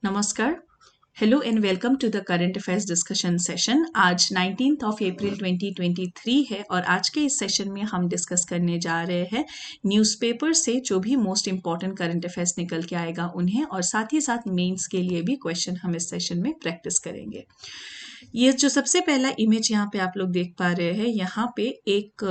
नमस्कार, hello and welcome to the current affairs discussion session. आज 19th of April 2023 है और आज के इस सेशन में हम डिस्कस करने जा रहे हैं न्यूज़पेपर से जो भी मोस्ट इम्पॉर्टेंट करंट अफेयर्स निकल के आएगा उन्हें, और साथ ही साथ मेंस के लिए भी क्वेश्चन हम इस सेशन में प्रैक्टिस करेंगे। ये जो सबसे पहला इमेज यहाँ पे आप लोग देख पा रहे हैं, यहाँ पे एक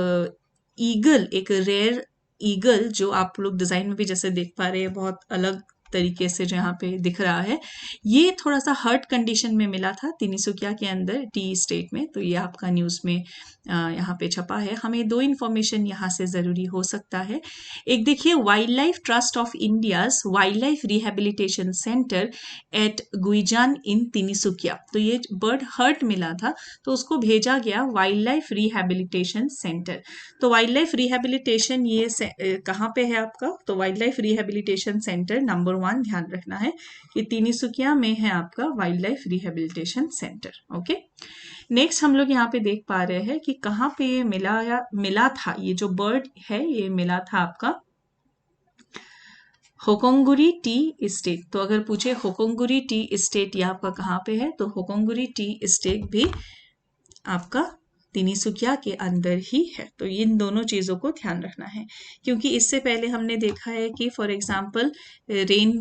ईगल, एक रेयर ईगल जो आप लोग डिज़ाइन में भी जैसे देख पा रहे हैं, बहुत अलग तरीके से जो यहाँ पे दिख रहा है, ये थोड़ा सा हर्ट कंडीशन में मिला था तिनसुकिया के अंदर टी स्टेट में। तो ये आपका न्यूज़ में यहाँ पे छपा है। हमें दो इन्फॉर्मेशन यहाँ से ज़रूरी हो सकता है। एक देखिए, wild life trust of India's wild life rehabilitation centre at Guijan in Tinsukia. तो ये बर्ड हर्ट मिला था तो उसको भेजा गया वाइल्ड लाइफ रिहेबिलिटेशन सेंटर। तो वाइल्ड लाइफ रिहेबिलिटेशन ये कहाँ पे है आपका? तो wild life rehabilitation centre number 1 ध्यान रखना है कि तिनसुकिया में है आपका wild life rehabilitation centre. Okay, next हम लोग यहाँ पे देख पा रहे हैं कि कहाँ पे ये मिला था। ये जो बर्ड है ये मिला था आपका होकोंगुरी टी स्टेट। तो अगर पूछे होकोंगुरी टी स्टेट ये आपका कहाँ पे है, तो होकोंगुरी टी स्टेट भी आपका तिनसुकिया के अंदर ही है। तो इन दोनों चीज़ों को ध्यान रखना है, क्योंकि इससे पहले हमने देखा है कि for example rain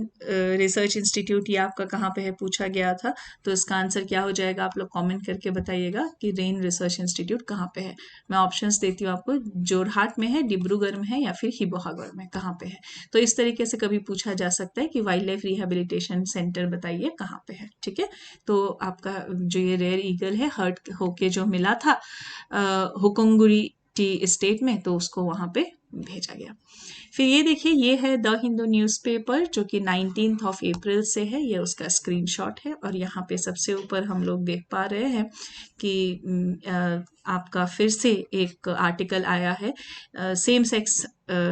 research institute ये आपका कहाँ पे है पूछा गया था। तो इसका आंसर क्या हो जाएगा, आप लोग कमेंट करके बताइएगा कि रेन रिसर्च इंस्टीट्यूट कहाँ पे है। मैं ऑप्शंस देती हूँ आपको, जोरहाट में है, डिब्रूगढ़ में है, या फिर हिबोहागढ़ में, कहाँ पे है। तो इस तरीके से कभी पूछा जा सकता है कि वाइल्ड लाइफ रिहेबिलिटेशन सेंटर बताइए कहाँ पे है। ठीक है, तो आपका जो ये रेयर ईगल है हर्ट होके जो मिला था होकोंगुरी टी स्टेट में, तो उसको वहां पे भेजा गया। फिर ये देखिए, ये है द हिंदू न्यूज़पेपर जो कि 19th ऑफ अप्रैल से है। ये उसका स्क्रीनशॉट है और यहाँ पे सबसे ऊपर हम लोग देख पा रहे हैं कि आपका फिर से एक आर्टिकल आया है सेम सेक्स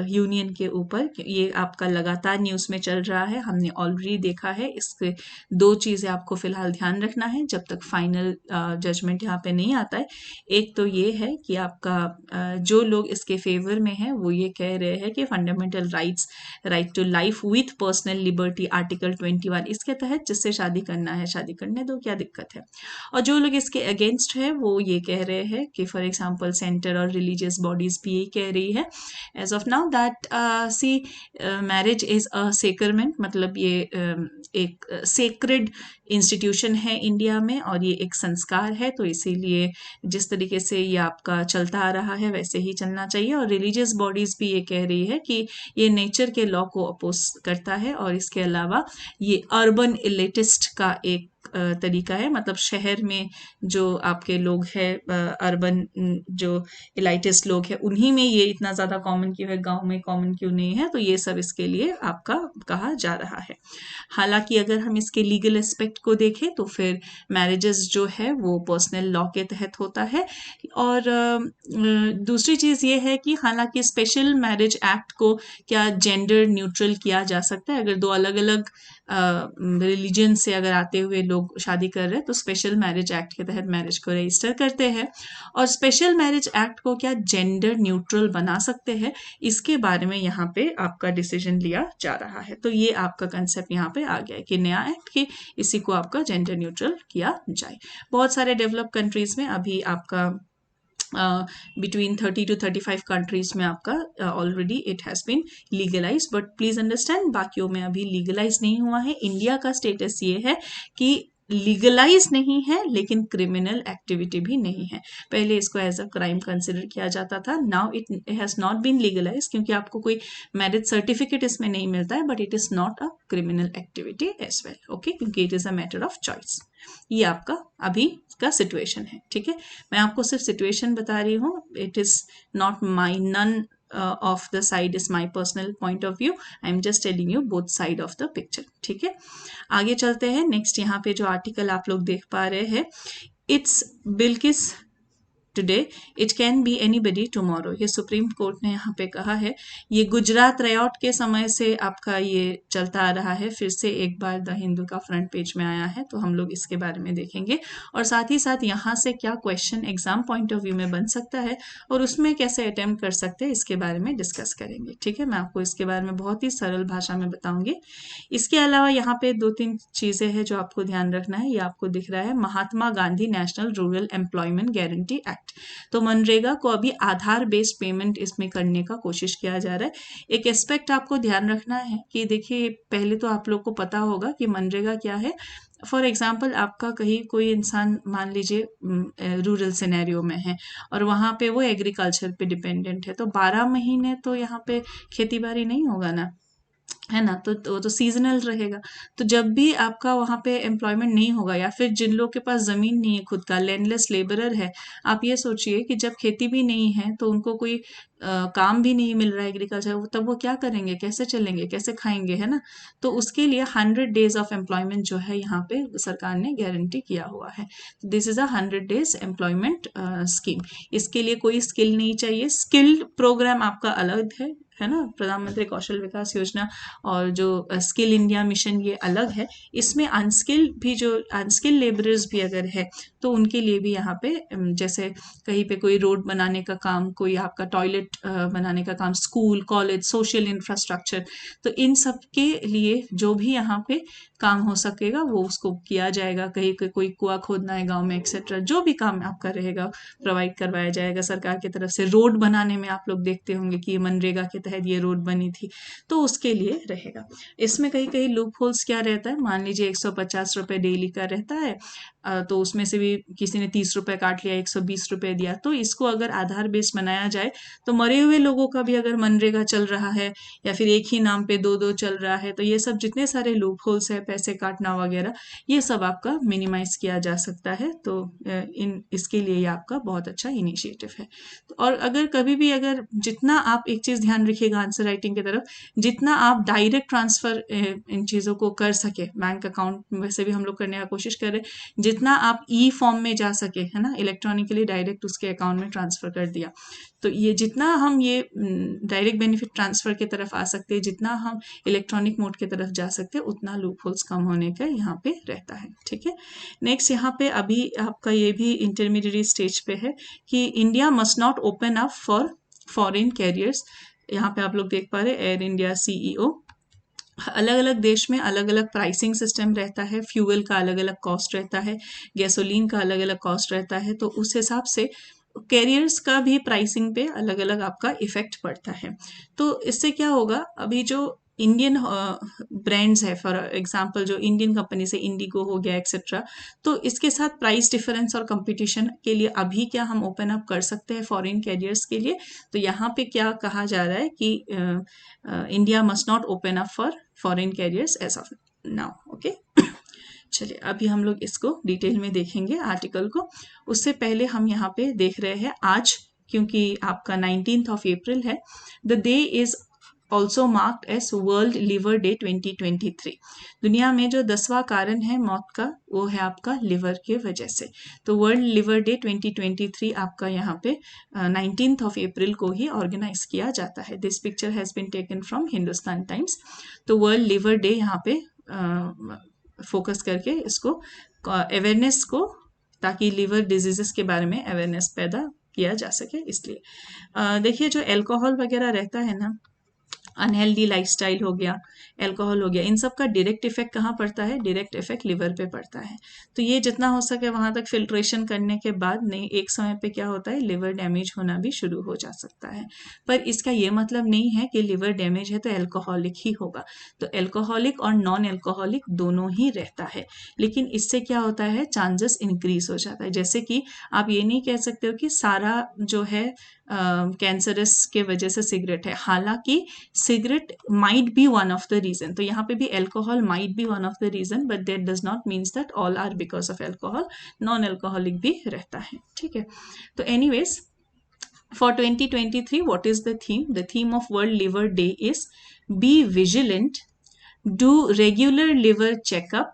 यूनियन के ऊपर। ये आपका लगातार न्यूज़ में चल रहा है, हमने ऑलरेडी देखा है। इसके दो चीज़ें आपको फिलहाल ध्यान रखना है जब तक फाइनल जजमेंट यहाँ पे नहीं आता है। एक तो ये है कि आपका जो लोग इसके फेवर में है वो ये कह रहे हैं कि fundamental rights, right to life with personal liberty, article 21 इसके तहत जिससे शादी करना है शादी करने दो, क्या दिक्कत है। और जो लोग इसके अगेंस्ट है वो ये कह रहे हैं कि फॉर एग्जांपल सेंटर और रिलीजियस बॉडीज भी यही कह रही है as of now that see marriage is a sacrament, मतलब ये एक सेक्रेड इंस्टीट्यूशन है इंडिया में और ये एक संस्कार है। तो इसीलिए जिस तरीके से ये आपका चलता आ रहा है वैसे ही चलना चाहिए। और रिलीजियस बॉडीज भी ये कह रही है कि ये नेचर के लॉ को अपोज करता है और इसके अलावा ये अर्बन इलिटिस्ट का एक तरीका है, मतलब शहर में जो आपके लोग हैं अर्बन जो इलाइटिस्ट लोग हैं उन्हीं में ये इतना ज़्यादा कॉमन क्यों है, गांव में कॉमन क्यों नहीं है। तो ये सब इसके लिए आपका कहा जा रहा है। हालांकि अगर हम इसके लीगल एस्पेक्ट को देखें तो फिर मैरिजेस जो है वो पर्सनल लॉ के तहत होता है। और दूसरी चीज़ ये है कि हालांकि स्पेशल मैरिज एक्ट को क्या जेंडर न्यूट्रल किया जा सकता है। अगर दो अलग अलग रिलीजन से अगर आते हुए लोग शादी कर रहे हैं तो स्पेशल मैरिज एक्ट के तहत मैरिज को रजिस्टर करते हैं। और स्पेशल मैरिज एक्ट को क्या जेंडर न्यूट्रल बना सकते हैं, इसके बारे में यहाँ पे आपका डिसीजन लिया जा रहा है। तो ये आपका कंसेप्ट यहाँ पे आ गया है कि नया एक्ट कि इसी को आपका जेंडर न्यूट्रल किया जाए। बहुत सारे डेवलप कंट्रीज में अभी आपका between 30 to 35 कंट्रीज में आपका already it has been legalise, but please understand बाकियों में अभी लीगलाइज नहीं हुआ है। इंडिया का स्टेटस ये है कि लीगलाइज नहीं है लेकिन क्रिमिनल एक्टिविटी भी नहीं है। पहले इसको एज अ क्राइम कंसिडर किया जाता था, now it has not been legalize क्योंकि आपको कोई मैरिज सर्टिफिकेट इसमें नहीं मिलता है, but it is not a criminal activity as well. Okay, क्योंकि it is a matter of choice. ये आपका अभी का सिचुएशन है। ठीक है, मैं आपको सिर्फ सिचुएशन बता रही हूँ, it is not my none of the side is my personal point of view. I am just telling you both side of the picture. ठीक है, आगे चलते हैं। नेक्स्ट यहाँ पे जो आर्टिकल आप लोग देख पा रहे हैं, it's Bilkis today it can be anybody tomorrow, ये सुप्रीम कोर्ट ने यहाँ पे कहा है। ये गुजरात रायोट के समय से आपका ये चलता आ रहा है, फिर से एक बार द हिंदू का फ्रंट पेज में आया है, तो हम लोग इसके बारे में देखेंगे और साथ ही साथ यहाँ से क्या question exam point of view में बन सकता है और उसमें कैसे अटेम्प्ट कर सकते हैं इसके बारे में डिस्कस करेंगे। ठीक है, मैं आपको इसके बारे में बहुत ही सरल भाषा में बताऊंगी। इसके अलावा यहाँ पे 2-3 चीजें हैं जो आपको ध्यान रखना है। ये आपको दिख रहा है Mahatma Gandhi national rural employment guarantee act. तो मनरेगा को अभी आधार बेस्ड पेमेंट इसमें करने का कोशिश किया जा रहा है। एक एस्पेक्ट आपको ध्यान रखना है कि देखिए, पहले तो आप लोग को पता होगा कि मनरेगा क्या है। फॉर एग्जाम्पल, आपका कहीं कोई इंसान मान लीजिए रूरल सिनेरियो में है और वहाँ पे वो एग्रीकल्चर पे डिपेंडेंट है, तो 12 महीने तो यहाँ पे खेती बाड़ी नहीं होगा ना, है ना, तो सीजनल रहेगा। तो जब भी आपका वहाँ पे एम्प्लॉयमेंट नहीं होगा या फिर जिन लोग के पास ज़मीन नहीं है, खुद का लैंडलेस लेबरर है, आप ये सोचिए कि जब खेती भी नहीं है तो उनको कोई काम भी नहीं मिल रहा है एग्रीकल्चर, तब वो क्या करेंगे, कैसे चलेंगे, कैसे खाएंगे, है ना। तो उसके लिए 100 डेज ऑफ एम्प्लॉयमेंट जो है यहाँ पे सरकार ने गारंटी किया हुआ है। This is a 100 days employment scheme. इसके लिए कोई स्किल नहीं चाहिए। स्किल्ड प्रोग्राम आपका अलग है ना, प्रधानमंत्री कौशल विकास योजना और जो स्किल इंडिया मिशन ये अलग है। इसमें अनस्किल्ड भी, जो अनस्किल्ड लेबरर्स भी अगर है तो उनके लिए भी यहाँ पे जैसे कहीं पे कोई रोड बनाने का काम, कोई आपका टॉयलेट बनाने का काम, स्कूल, कॉलेज, सोशल इंफ्रास्ट्रक्चर, तो इन सब के लिए जो भी यहाँ पे काम हो सकेगा वो उसको किया जाएगा। कहीं कोई कुआं खोदना है गांव में एक्सेट्रा, जो भी काम आपका रहेगा प्रोवाइड करवाया जाएगा सरकार की तरफ से। रोड बनाने में आप लोग देखते होंगे कि मनरेगा के तहत ये रोड बनी थी, तो उसके लिए रहेगा। इसमें कहीं कहीं लूप होल्स क्या रहता है, मान लीजिए 150 रुपये डेली का रहता है, तो उसमें से भी किसी ने 30 रुपये काट लिया, 120 रुपये दिया, तो इसको अगर आधार बेस बनाया जाए तो मरे हुए लोगों का भी अगर मनरेगा चल रहा है या फिर एक ही नाम पे 2-2 चल रहा है, तो ये सब जितने सारे लूप होल्स है, पैसे काटना वगैरह, ये सब आपका मिनिमाइज किया जा सकता है। तो इसके लिए ये आपका बहुत अच्छा इनिशिएटिव है। और अगर कभी भी, अगर जितना आप, एक चीज़ ध्यान रखिएगा आंसर राइटिंग की तरफ, जितना आप डायरेक्ट ट्रांसफ़र इन चीज़ों को कर सके बैंक अकाउंट, वैसे भी हम लोग करने का कोशिश कर रहे हैं, जितना आप ई फॉर्म में जा सके, है ना, इलेक्ट्रॉनिकली डायरेक्ट उसके अकाउंट में ट्रांसफ़र कर दिया, तो ये जितना हम ये डायरेक्ट बेनिफिट ट्रांसफ़र की तरफ आ सकते हैं, जितना हम इलेक्ट्रॉनिक मोड की तरफ जा सकते हैं, उतना लूप होल्स कम होने का यहाँ पे रहता है। ठीक है, नेक्स्ट यहाँ पे अभी आपका ये भी इंटरमीडिएट स्टेज पे है कि India must not open up for foreign carriers. यहाँ पे आप लोग देख पा रहे एयर इंडिया CEO, अलग अलग देश में अलग अलग प्राइसिंग सिस्टम रहता है, फ्यूल का अलग अलग कॉस्ट रहता है, गैसोलीन का अलग अलग कॉस्ट रहता है, तो उस हिसाब से कैरियर्स का भी प्राइसिंग पे अलग अलग आपका इफेक्ट पड़ता है। तो इससे क्या होगा, अभी जो इंडियन ब्रांड्स है, फॉर एग्जांपल जो इंडियन कंपनी से इंडिगो हो गया एक्सेट्रा, तो इसके साथ प्राइस डिफरेंस और कंपटीशन के लिए अभी क्या हम ओपन अप कर सकते हैं फॉरेन कैरियर्स के लिए। तो यहाँ पे क्या कहा जा रहा है कि India must not open up for foreign carriers as of now. Okay, चलिए अभी हम लोग इसको डिटेल में देखेंगे आर्टिकल को। उससे पहले हम यहाँ पे देख रहे हैं आज, क्योंकि आपका 19th of April है, the day is also marked as World Liver Day 2023। दुनिया में जो 10वां कारण है मौत का, वो है आपका लिवर के वजह से। तो वर्ल्ड लिवर डे 2023 आपका यहाँ पे 19th of April को ही ऑर्गेनाइज किया जाता है। This picture has been taken from Hindustan Times. तो वर्ल्ड लिवर डे यहाँ पे फोकस करके इसको अवेयरनेस को, ताकि लिवर डिजीजेस के बारे में अवेयरनेस पैदा किया जा सके, इसलिए देखिए जो अल्कोहल वगैरह रहता है ना, अनहेल्दी लाइफस्टाइल हो गया, अल्कोहल हो गया, इन सब का डायरेक्ट इफेक्ट कहाँ पड़ता है, डायरेक्ट इफेक्ट लिवर पे पड़ता है। तो ये जितना हो सके वहाँ तक फिल्ट्रेशन करने के बाद नहीं, एक समय पे क्या होता है, लिवर डैमेज होना भी शुरू हो जा सकता है। पर इसका ये मतलब नहीं है कि लिवर डैमेज है तो एल्कोहलिक ही होगा। तो एल्कोहलिक और नॉन एल्कोहलिक दोनों ही रहता है, लेकिन इससे क्या होता है, चांसेस इंक्रीज हो जाता है। जैसे कि आप ये नहीं कह सकते हो कि सारा जो है कैंसरस के वजह से सिगरेट है, हालांकि cigarette might be one of the reason. तो यहाँ पे भी alcohol might be one of the reason, but that does not means that all are because of alcohol. Non alcoholic भी रहता है। ठीक है, तो anyways for 2023 what is the theme? The theme of World Liver Day is be vigilant, do regular liver checkup,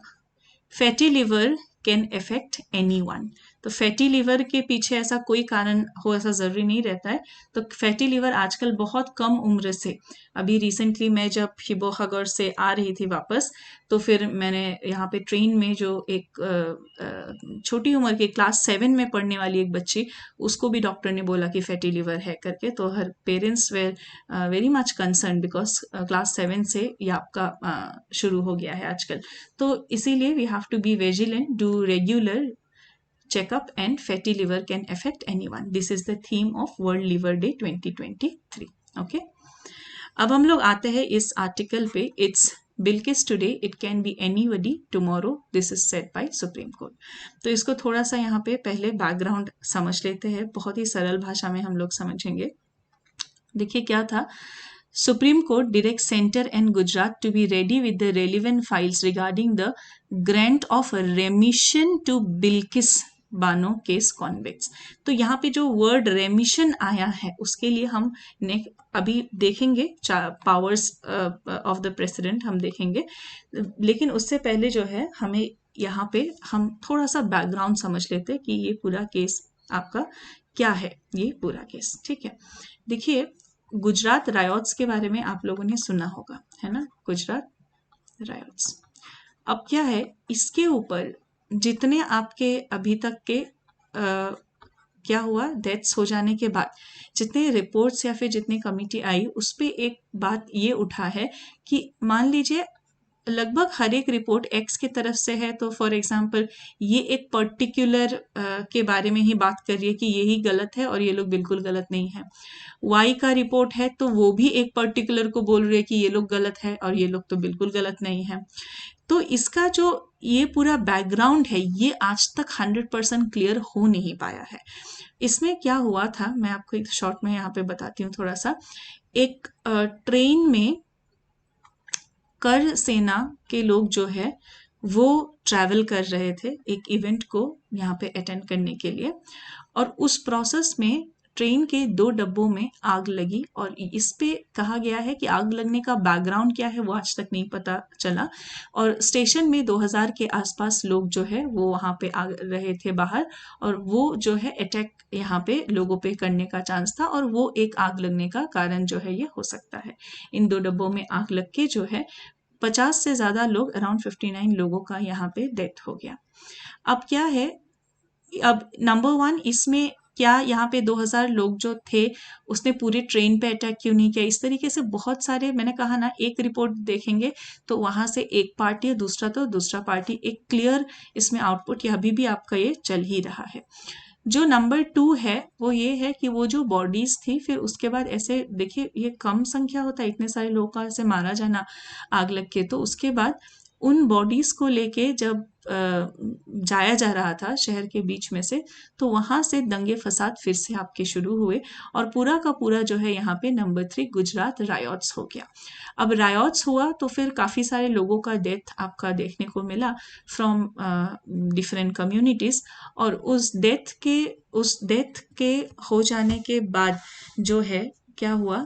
fatty liver can affect anyone। तो fatty liver के पीछे ऐसा कोई कारण हो ऐसा ज़रूरी नहीं रहता है। तो फैटी लिवर आजकल बहुत कम उम्र से, अभी रिसेंटली मैं जब शिबोहागर से आ रही थी वापस, तो फिर मैंने यहाँ पे ट्रेन में जो एक छोटी उम्र के क्लास 7 में पढ़ने वाली एक बच्ची, उसको भी डॉक्टर ने बोला कि फैटी लिवर है करके, तो हर parents very very much concern because class 7 से ये आपका शुरू हो गया है आजकल। तो इसीलिए we have to be vigilant, do regular checkup, and fatty liver can affect anyone. This is the theme of World Liver Day 2023. Okay. अब हम लोग आते हैं इस आर्टिकल पे, it's Bilkis today, it can be anybody tomorrow, this is said bye supreme court. तो इसको थोड़ा सा यहाँ पे पहले बैकग्राउंड समझ लेते हैं, बहुत ही सरल भाषा में हम लोग समझेंगे। देखिए क्या था, Supreme Court directs Center and Gujarat to be ready with the relevant files regarding the grant of remission to Bilkis Bano case convicts. तो यहाँ पे जो वर्ड रेमिशन आया है उसके लिए हम अभी देखेंगे पावर्स ऑफ द प्रेसिडेंट हम देखेंगे, लेकिन उससे पहले जो है हमें यहाँ पे हम थोड़ा सा बैकग्राउंड समझ लेते हैं कि ये पूरा केस आपका क्या है, ये पूरा केस। ठीक है, देखिए गुजरात रायोट्स के बारे में आप लोगों ने सुना होगा, है ना, गुजरात रायोट्स। अब क्या है, इसके ऊपर जितने आपके अभी तक के क्या हुआ, डेथ्स हो जाने के बाद जितने रिपोर्ट्स या फिर जितनी कमिटी आई, उस पर एक बात ये उठा है कि मान लीजिए लगभग हर एक रिपोर्ट एक्स की तरफ से है, तो फॉर एग्जांपल ये एक पर्टिकुलर के बारे में ही बात कर रही है कि यही गलत है और ये लोग बिल्कुल गलत नहीं है। वाई का रिपोर्ट है तो वो भी एक पर्टिकुलर को बोल रही है कि ये लोग गलत है और ये लोग तो बिल्कुल गलत नहीं है। तो इसका जो ये पूरा बैकग्राउंड है ये आज तक 100% क्लियर हो नहीं पाया है। इसमें क्या हुआ था मैं आपको एक शॉर्ट में यहाँ पे बताती हूँ थोड़ा सा। एक ट्रेन में कर सेना के लोग जो है वो ट्रैवल कर रहे थे एक इवेंट को यहाँ पे अटेंड करने के लिए, और उस प्रोसेस में ट्रेन के 2 डब्बों में आग लगी, और इस पे कहा गया है कि आग लगने का बैकग्राउंड क्या है वो आज तक नहीं पता चला। और स्टेशन में 2000 के आसपास लोग जो है वो वहाँ पे आ रहे थे बाहर, और वो जो है अटैक यहाँ पे लोगों पे करने का चांस था, और वो एक आग लगने का कारण जो है ये हो सकता है। इन 2 डब्बों में आग लग के जो है 50 से ज़्यादा लोग, अराउंड 59 लोगों का यहाँ पे डेथ हो गया। अब क्या है, अब नंबर 1 इसमें क्या यहाँ पे 2000 लोग जो थे उसने पूरे ट्रेन पे अटैक क्यों नहीं किया, इस तरीके से बहुत सारे, मैंने कहा ना एक रिपोर्ट देखेंगे तो वहाँ से एक पार्टी है, दूसरा तो दूसरा पार्टी, एक क्लियर इसमें आउटपुट या अभी भी आपका ये चल ही रहा है। जो नंबर 2 है वो ये है कि वो जो बॉडीज थी, फिर उसके बाद ऐसे देखिए ये कम संख्या होता है इतने सारे लोगों का ऐसे मारा जाना आग लग के, तो उसके बाद उन बॉडीज को लेके जब जाया जा रहा था शहर के बीच में से, तो वहां से दंगे फसाद फिर से आपके शुरू हुए, और पूरा का पूरा जो है यहाँ पे नंबर 3 गुजरात रायोट्स हो गया। अब रायोट्स हुआ तो फिर काफ़ी सारे लोगों का डेथ आपका देखने को मिला फ्रॉम डिफरेंट कम्युनिटीज़, और उस डेथ के हो जाने के बाद जो है क्या हुआ,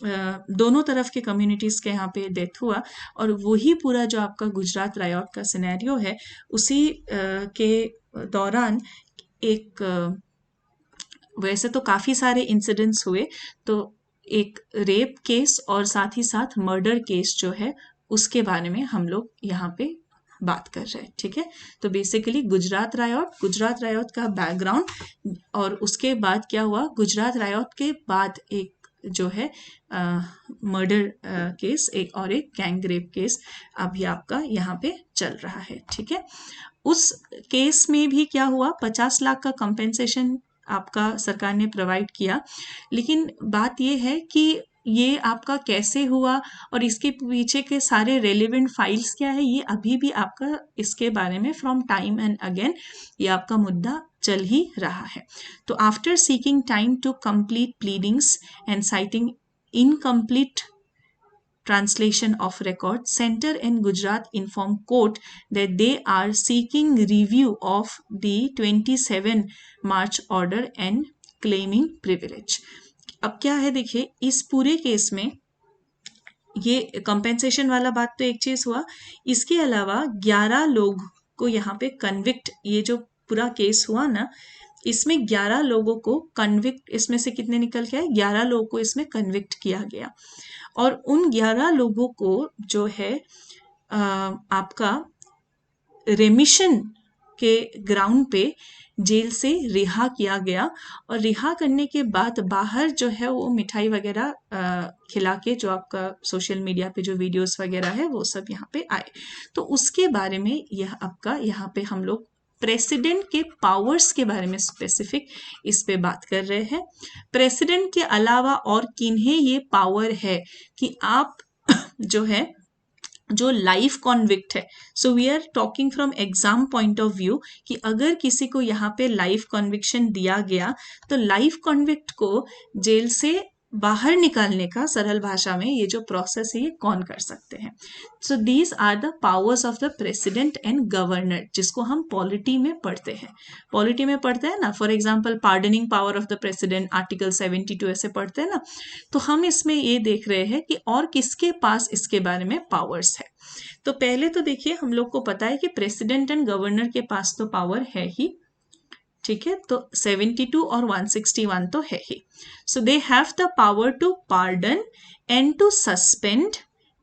दोनों तरफ के कम्युनिटीज़ के यहाँ पे डेथ हुआ, और वही पूरा जो आपका गुजरात रायोट का सिनेरियो है उसी के दौरान एक वैसे तो काफ़ी सारे इंसिडेंट्स हुए, तो एक रेप केस और साथ ही साथ मर्डर केस जो है उसके बारे में हम लोग यहाँ पे बात कर रहे हैं। ठीक है, तो बेसिकली गुजरात रायोट का बैकग्राउंड, और उसके बाद क्या हुआ, गुजरात रायोट के बाद एक जो है मर्डर केस एक और एक गैंग रेप केस अभी आपका यहाँ पे चल रहा है। ठीक है, उस केस में भी क्या हुआ, 50 लाख का कंपेंसेशन आपका सरकार ने प्रोवाइड किया, लेकिन बात ये है कि ये आपका कैसे हुआ और इसके पीछे के सारे रेलेवेंट फाइल्स क्या है, ये अभी भी आपका इसके बारे में फ्रॉम टाइम एंड अगेन ये आपका मुद्दा चल ही रहा है। तो after seeking time to complete pleadings and citing incomplete translation of record, Center in Gujarat informed court that they are seeking review of the 27 March order and claiming privilege. अब क्या है, देखिए इस पूरे केस में ये कंपेंसेशन वाला बात तो एक चीज हुआ, इसके अलावा 11 लोग को यहाँ पे कन्विक्ट, ये जो पूरा केस हुआ ना, इसमें 11 लोगों को कन्विक्ट, इसमें से कितने निकल के आए, 11 लोगों को इसमें कन्विक्ट किया गया। और उन 11 लोगों को जो है आपका रेमिशन के ग्राउंड पे जेल से रिहा किया गया। और रिहा करने के बाद बाहर जो है वो मिठाई वगैरह खिला के, जो आपका सोशल मीडिया पे जो वीडियोस वगैरह है वो सब यहाँ पे आए। तो उसके बारे में यह आपका यहाँ पे हम लोग प्रेसिडेंट के पावर्स के बारे में स्पेसिफिक इस पे बात कर रहे हैं। प्रेसिडेंट के अलावा और किन्हें ये पावर है कि आप जो है जो लाइफ कॉन्विक्ट है, so we are talking from exam point of view कि अगर किसी को यहाँ पे लाइफ कॉन्विक्शन दिया गया तो लाइफ कॉन्विक्ट को जेल से बाहर निकालने का सरल भाषा में ये जो प्रोसेस है ये कौन कर सकते हैं। So these are the powers of the president and governor, जिसको हम पॉलिटी में पढ़ते हैं। पॉलिटी में पढ़ते हैं ना, for example pardoning power of the president, article 72 ऐसे पढ़ते हैं ना। तो हम इसमें ये देख रहे हैं कि और किसके पास इसके बारे में पावर्स है। तो पहले तो देखिए हम लोग को पता है कि प्रेसिडेंट एंड गवर्नर के पास तो पावर है ही, ठीक है। तो 72 और 161 तो है ही। So they have the power to pardon and to suspend,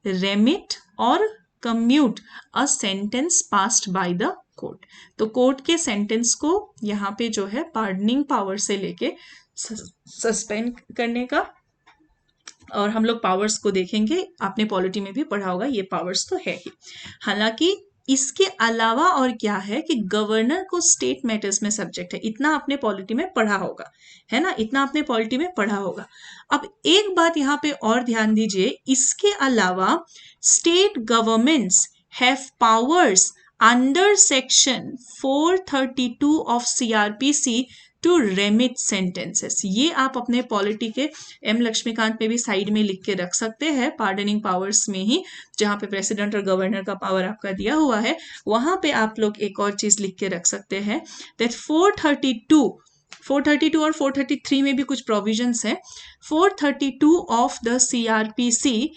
remit और commute a sentence passed by the court. तो कोर्ट के सेंटेंस को यहाँ पे जो है पार्डनिंग पावर से लेके सस्पेंड करने का, और हम लोग पावर्स को देखेंगे, आपने पॉलिटी में भी पढ़ा होगा, ये पावर्स तो है ही। हालांकि इसके अलावा और क्या है कि गवर्नर को स्टेट मैटर्स में सब्जेक्ट है, इतना आपने पॉलिटी में पढ़ा होगा, है ना, इतना आपने पॉलिटी में पढ़ा होगा। अब एक बात यहाँ पे और ध्यान दीजिए, इसके अलावा state governments have powers under section 432 of CrPC to remit sentences. ये आप अपने पॉलिटी के एम लक्ष्मीकांत में भी साइड में लिख के रख सकते हैं, पार्डनिंग पावर्स में ही, जहां पे प्रेसिडेंट और गवर्नर का पावर आपका दिया हुआ है, वहां पे आप लोग एक और चीज लिख के रख सकते हैं, दैट 432 और 433 में भी कुछ प्रोविजंस है। 432 ऑफ द सीआरपीसी,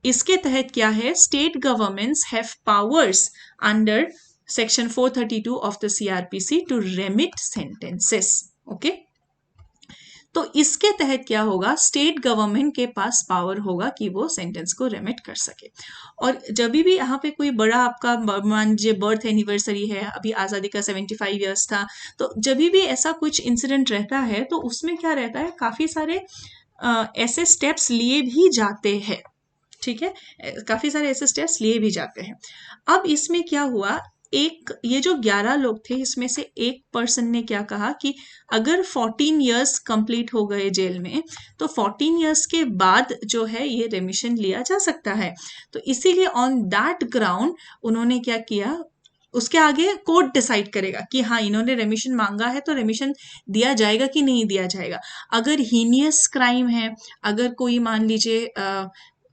इसके तहत क्या है, state governments have powers under section 432 of the CrPC to remit sentences. Okay, तो इसके तहत क्या होगा, स्टेट गवर्नमेंट के पास पावर होगा कि वो सेंटेंस को रेमिट कर सके। और जब भी यहाँ पे कोई बड़ा आपका मान लीजिए बर्थ एनिवर्सरी है, अभी आज़ादी का 75 ईयर्स था, तो जब भी ऐसा कुछ इंसिडेंट रहता है तो उसमें क्या रहता है, काफ़ी सारे ऐसे स्टेप्स लिए भी जाते हैं, ठीक है, काफ़ी सारे ऐसे स्टेप्स लिए भी जाते हैं। अब इसमें क्या हुआ, एक ये जो 11 लोग थे, इसमें से एक पर्सन ने क्या कहा कि अगर 14 इयर्स कंप्लीट हो गए जेल में, तो 14 इयर्स के बाद जो है ये रेमिशन लिया जा सकता है। तो इसीलिए ऑन दैट ग्राउंड उन्होंने क्या किया, उसके आगे कोर्ट डिसाइड करेगा कि हाँ इन्होंने रेमिशन मांगा है तो रेमिशन दिया जाएगा कि नहीं दिया जाएगा। अगर हीनियस क्राइम है, अगर कोई मान लीजिए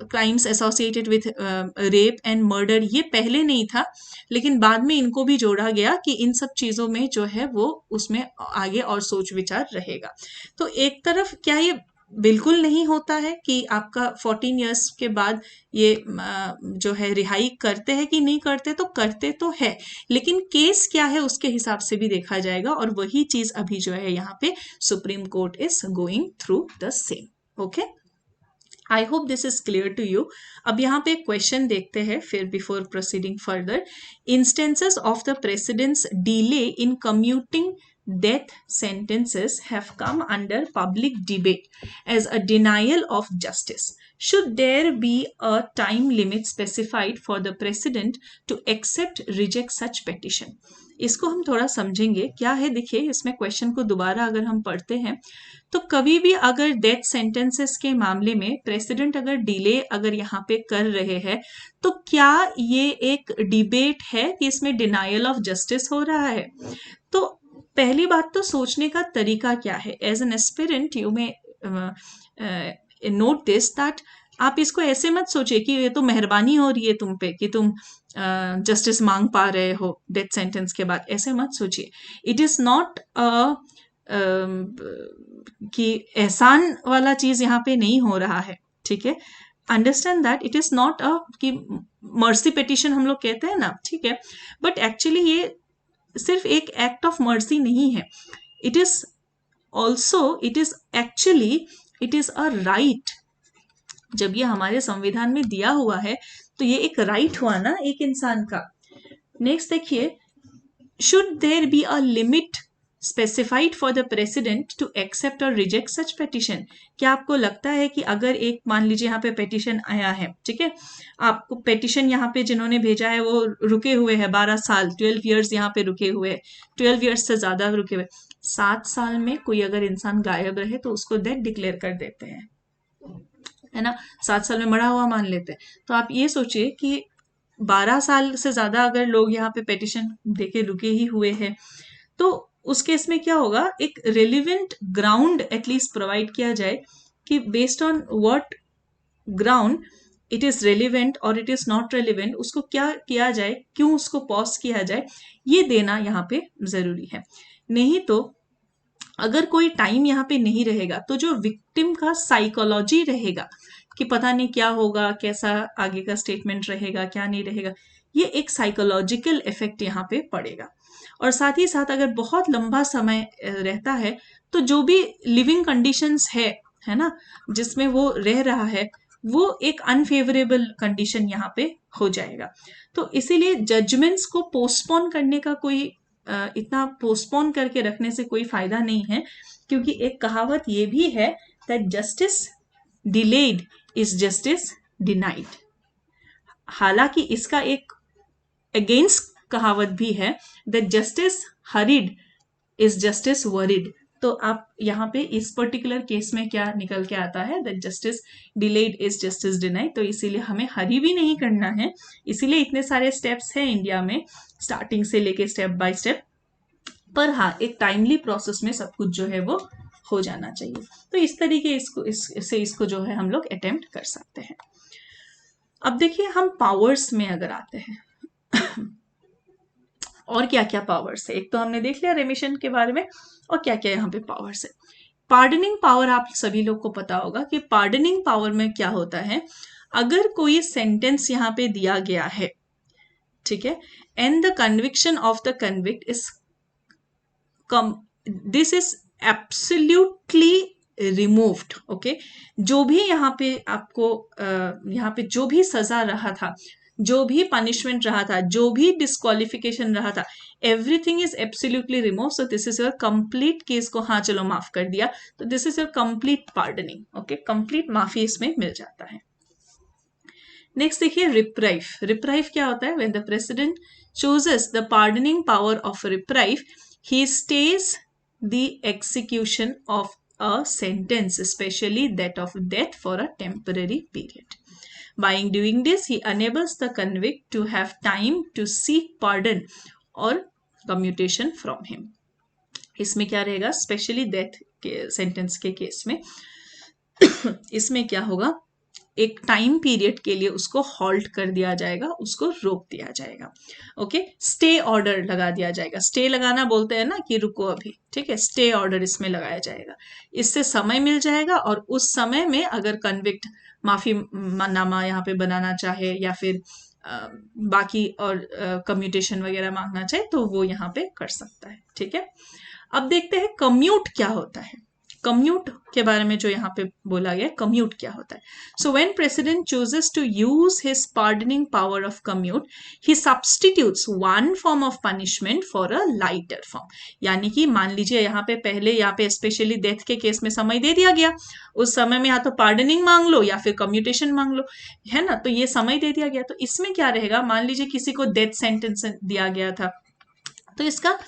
crimes associated with rape and murder, ये पहले नहीं था लेकिन बाद में इनको भी जोड़ा गया कि इन सब चीज़ों में जो है वो उसमें आगे और सोच विचार रहेगा। तो एक तरफ क्या ये बिल्कुल नहीं होता है कि आपका 14 इयर्स के बाद ये जो है रिहाई करते हैं कि नहीं करते, तो करते तो है, लेकिन केस क्या है उसके हिसाब से भी देखा जाएगा, और वही चीज़ अभी जो है यहाँ पे Supreme Court is going through the same. Okay, I hope this is clear to you. अब यहाँ पे क्वेश्चन देखते हैं फिर before proceeding further. Instances of the president's delay in commuting death sentences have come under public debate as a denial of justice. Should there be a time limit specified for the president to accept, reject such petition? इसको हम थोड़ा समझेंगे क्या है। देखिए इसमें question को दोबारा अगर हम पढ़ते हैं तो कभी भी अगर डेथ सेंटेंसेस के मामले में प्रेसिडेंट अगर डिले अगर यहाँ पे कर रहे हैं तो क्या ये एक डिबेट है कि इसमें डिनायल ऑफ जस्टिस हो रहा है। तो पहली बात तो सोचने का तरीका क्या है। एज एन एस्पिरेंट यू में नोट दिस दैट आप इसको ऐसे मत सोचिए कि ये तो मेहरबानी हो रही है तुम पे कि तुम जस्टिस मांग पा रहे हो डेथ सेंटेंस के बाद, ऐसे मत सोचिए। इट इज नॉट कि एहसान वाला चीज यहाँ पे नहीं हो रहा है, ठीक है। Understand that it is not a कि मर्सी पिटिशन हम लोग कहते हैं ना, ठीक है, बट एक्चुअली ये सिर्फ एक एक्ट ऑफ मर्सी नहीं है, it is also, it is actually, it is a right. जब ये हमारे संविधान में दिया हुआ है तो ये एक राइट हुआ ना एक इंसान का। नेक्स्ट देखिए, should there be a limit specified for the president to accept और रिजेक्ट सच पेटिशन। क्या आपको लगता है कि अगर एक, मान लीजिए यहाँ पे पेटिशन आया है, ठीक है, आपको पेटिशन यहाँ पे जिन्होंने भेजा है वो रुके हुए हैं 12 साल, 12 ईयर्स यहाँ पे रुके हुए, 12 ईयर्स से ज्यादा रुके हुए, 7 साल में कोई अगर इंसान गायब रहे तो उसको डेथ डिक्लेयर कर देते हैं, है ना, 7 साल में मरा हुआ मान लेते हैं। तो आप ये सोचिए कि 12 साल से ज्यादा अगर लोग यहाँ पे पेटिशन देके रुके ही हुए हैं, तो उस केस में क्या होगा, एक रेलिवेंट ग्राउंड एटलीस्ट प्रोवाइड किया जाए कि based on what ground it is relevant और इट इज नॉट रेलिवेंट, उसको क्या किया जाए, क्यों उसको पॉज किया जाए, ये देना यहाँ पे जरूरी है। नहीं तो अगर कोई टाइम यहाँ पे नहीं रहेगा तो जो विक्टिम का साइकोलॉजी रहेगा कि पता नहीं क्या होगा, कैसा आगे का स्टेटमेंट रहेगा, क्या नहीं रहेगा, ये एक साइकोलॉजिकल इफेक्ट यहाँ पे पड़ेगा। और साथ ही साथ अगर बहुत लंबा समय रहता है तो जो भी लिविंग कंडीशंस है ना, जिसमें वो रह रहा है, वो एक अनफेवरेबल कंडीशन यहाँ पे हो जाएगा। तो इसीलिए जजमेंट्स को पोस्टपोन करने का कोई इतना पोस्टपोन करके रखने से कोई फायदा नहीं है, क्योंकि एक कहावत ये भी है that justice delayed is justice denied. हालांकि इसका एक अगेंस्ट कहावत भी है that justice hurried is justice worried. तो आप यहाँ पे इस पर्टिकुलर केस में क्या निकल के आता है, that justice delayed is justice denied. तो इसीलिए हमें हरी भी नहीं करना है, इसीलिए इतने सारे स्टेप्स हैं इंडिया में स्टार्टिंग से लेके स्टेप बाय स्टेप, पर हाँ एक टाइमली प्रोसेस में सब कुछ जो है वो हो जाना चाहिए। तो इस तरीके इसको जो है हम लोग अटेम्प्ट कर सकते हैं। अब देखिए हम पावर्स में अगर आते हैं और क्या क्या पावर्स है, एक तो हमने देख लिया रेमिशन के बारे में, और क्या क्या यहाँ पे पावर्स है। पार्डनिंग पावर, आप सभी लोग को पता होगा कि पार्डनिंग पावर में क्या होता है, अगर कोई सेंटेंस यहाँ पे दिया गया है, ठीक है, and the conviction of the convict is this is absolutely removed, okay, जो भी यहाँ पे आपको यहाँ पे जो भी सजा रहा था, जो भी पनिशमेंट रहा था, जो भी डिस्क्वालिफिकेशन रहा था, everything is absolutely remove. So this is your complete case को, हाँ चलो माफ कर दिया, तो this is your complete pardoning, okay, complete माफी इसमें मिल जाता है। नेक्स्ट देखिए रिप्राइव। रिप्राइव क्या होता है, when the president chooses the pardoning power of reprieve, he stays the execution of a sentence, especially that of death, for a temporary period. By doing this, he enables the convict to have time to seek pardon or commutation from him. इसमें क्या रहेगा, specially death के sentence के case में इसमें क्या होगा, एक टाइम पीरियड के लिए उसको हॉल्ट कर दिया जाएगा, उसको रोक दिया जाएगा, ओके, स्टे ऑर्डर लगा दिया जाएगा। स्टे लगाना बोलते हैं ना कि रुको अभी, ठीक है, स्टे ऑर्डर इसमें लगाया जाएगा, इससे समय मिल जाएगा, और उस समय में अगर कन्विक्ट माफी नामा यहाँ पे बनाना चाहे या फिर बाकी और कम्यूटेशन वगैरह मांगना चाहे तो वो यहाँ पे कर सकता है, ठीक है। अब देखते हैं कम्यूट क्या होता है। कम्यूट के बारे में जो यहाँ पे बोला गया, कम्यूट क्या होता है। So when president chooses to use his pardoning power of commute, he substitutes one form of punishment for a lighter form. यानी कि मान लीजिए यहाँ पे पहले यहाँ पे स्पेशली डेथ के केस में समय दे दिया गया, उस समय में या तो पार्डनिंग मांग लो या फिर कम्यूटेशन मांग लो, है ना, तो ये समय दे दिया गया। तो इसमें क्या रहेगा, मान लीजिए किसी को डेथ सेंटेंस दिया गया था, तो इसका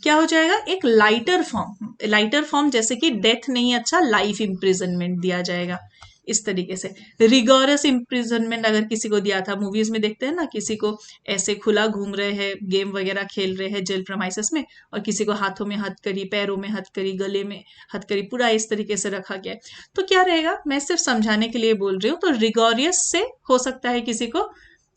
क्या हो जाएगा, एक लाइटर फॉर्म, लाइटर फॉर्म जैसे कि डेथ नहीं, अच्छा लाइफ इम्प्रिजनमेंट दिया जाएगा, इस तरीके से। रिगोरस इम्प्रिजनमेंट अगर किसी को दिया था, मूवीज में देखते हैं ना, किसी को ऐसे खुला घूम रहे हैं, गेम वगैरह खेल रहे हैं जेल प्रमाइसेस में, और किसी को हाथों में हथकड़ी, पैरों में हथकड़ी, गले में हथकड़ी, पूरा इस तरीके से रखा गया है, तो क्या रहेगा, मैं सिर्फ समझाने के लिए बोल रही हूँ। तो रिगोरियस से हो सकता है किसी को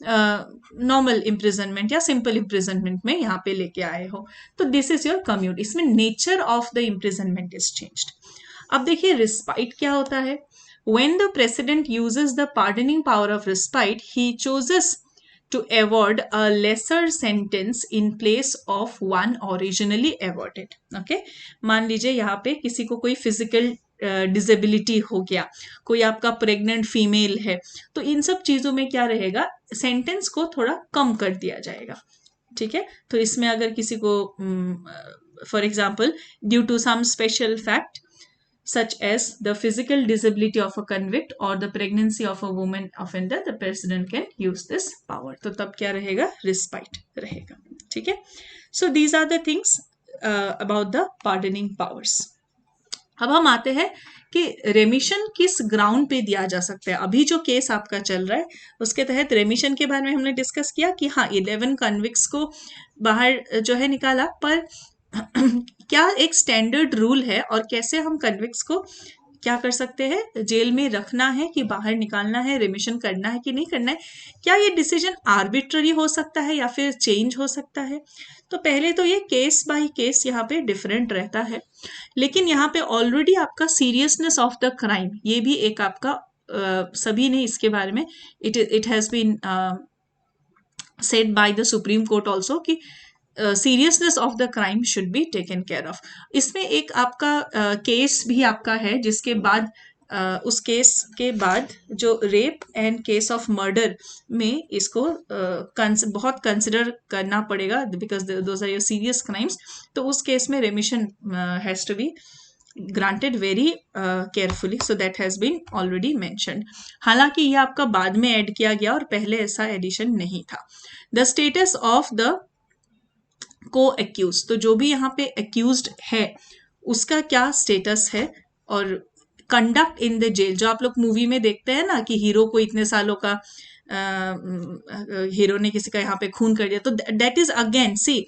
नॉर्मल इम्प्रिजनमेंट या सिंपल इम्प्रिजनमेंट में यहाँ पे लेके आए हो, तो दिस इज योर कम्यूट। इसमें nature of the imprisonment is changed. अब देखिए रिस्पाइट क्या होता है। When the president uses the pardoning power of respite, he chooses to award a lesser sentence in place of one originally awarded. Okay, मान लीजिए यहाँ पे किसी को कोई फिजिकल डिसेबिलिटी हो गया, कोई आपका प्रेग्नेंट फीमेल है, तो इन सब चीजों में क्या रहेगा, सेंटेंस को थोड़ा कम कर दिया जाएगा. ठीक है, तो इसमें अगर किसी को for example due to some special fact such as the physical disability of a convict or the pregnancy of a woman offender, the president can use this power. तो तब क्या रहेगा, respite रहेगा. ठीक है, so these are the things about the pardoning powers. अब हम आते हैं कि रेमिशन किस ग्राउंड पे दिया जा सकता है. अभी जो केस आपका चल रहा है उसके तहत रेमिशन के बारे में हमने डिस्कस किया कि हाँ 11 कन्विक्ट्स को बाहर जो है निकाला, पर क्या एक स्टैंडर्ड रूल है और कैसे हम कन्विक्ट्स को क्या कर सकते हैं, जेल में रखना है कि बाहर निकालना है, रेमिशन करना है कि नहीं करना है, क्या ये डिसीजन आर्बिट्ररी हो सकता है या फिर चेंज हो सकता है. तो पहले तो ये केस बाय केस यहाँ पे डिफरेंट रहता है, लेकिन यहाँ पे ऑलरेडी आपका सीरियसनेस ऑफ द क्राइम, ये भी एक आपका सभी ने इसके बारे में it has been said by the Supreme Court also कि seriousness of the crime should be taken care of. इसमें एक आपका केस भी आपका है जिसके बाद उस केस के बाद जो rape and case of murder में इसको बहुत कंसिडर करना पड़ेगा because those are your serious crimes. तो उस केस में remission has to be granted very carefully, so that has been already mentioned. हालांकि ये आपका बाद में ऐड किया गया और पहले ऐसा एडिशन नहीं था. The status of the को-एक्यूज, तो जो भी यहाँ पे एक्यूज्ड है उसका क्या स्टेटस है, और कंडक्ट इन द जेल, जो आप लोग मूवी में देखते हैं ना कि हीरो को इतने सालों का हीरो ने किसी का यहाँ पे खून कर दिया, तो दैट इज अगेन सी